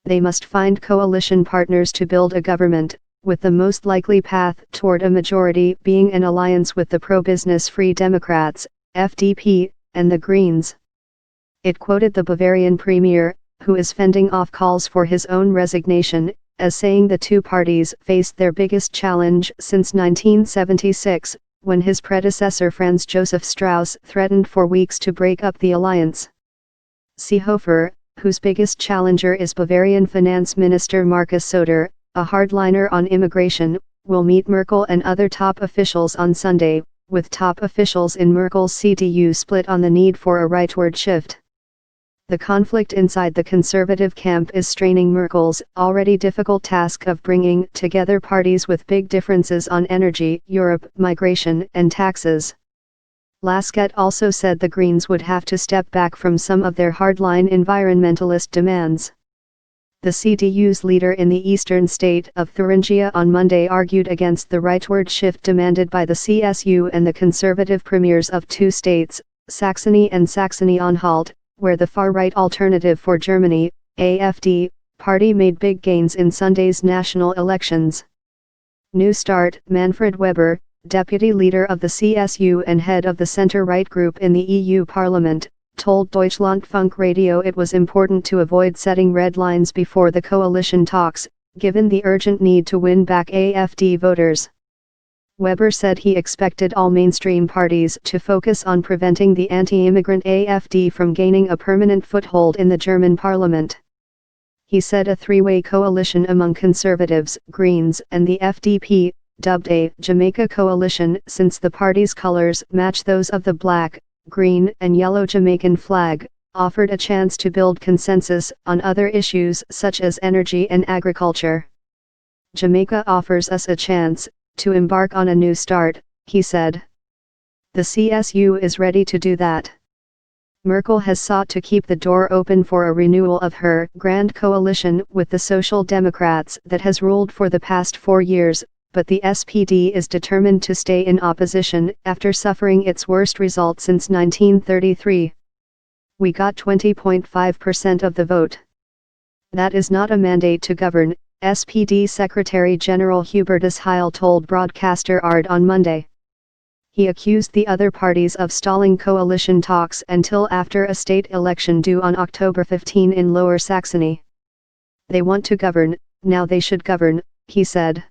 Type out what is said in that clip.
they must find coalition partners to build a government, with the most likely path toward a majority being an alliance with the pro-business Free Democrats, FDP, and the Greens. It quoted the Bavarian premier, who is fending off calls for his own resignation, as saying the two parties faced their biggest challenge since 1976, when his predecessor Franz Josef Strauss threatened for weeks to break up the alliance. Seehofer, whose biggest challenger is Bavarian Finance Minister Markus Söder, a hardliner on immigration, will meet Merkel and other top officials on Sunday, with top officials in Merkel's CDU split on the need for a rightward shift. The conflict inside the conservative camp is straining Merkel's already difficult task of bringing together parties with big differences on energy, Europe, migration, and taxes. Lasket also said the Greens would have to step back from some of their hardline environmentalist demands. The CDU's leader in the eastern state of Thuringia on Monday argued against the rightward shift demanded by the CSU and the conservative premiers of two states, Saxony and Saxony-Anhalt, where the far-right Alternative for Germany, AfD, party made big gains in Sunday's national elections. New Start, Manfred Weber, deputy leader of the CSU and head of the center-right group in the EU Parliament, told Deutschlandfunk Radio it was important to avoid setting red lines before the coalition talks, given the urgent need to win back AfD voters. Weber said he expected all mainstream parties to focus on preventing the anti-immigrant AfD from gaining a permanent foothold in the German parliament. He said a three-way coalition among conservatives, Greens, and the FDP, dubbed a Jamaica coalition since the party's colors match those of the black, green, and yellow Jamaican flag, offered a chance to build consensus on other issues such as energy and agriculture. Jamaica offers us a chance to embark on a new start, he said. The CSU is ready to do that. Merkel has sought to keep the door open for a renewal of her grand coalition with the Social Democrats that has ruled for the past 4 years, but the SPD is determined to stay in opposition after suffering its worst result since 1933. We got 20.5% of the vote. That is not a mandate to govern, SPD Secretary-General Hubertus Heil told broadcaster ARD on Monday. He accused the other parties of stalling coalition talks until after a state election due on October 15 in Lower Saxony. They want to govern, now they should govern, he said.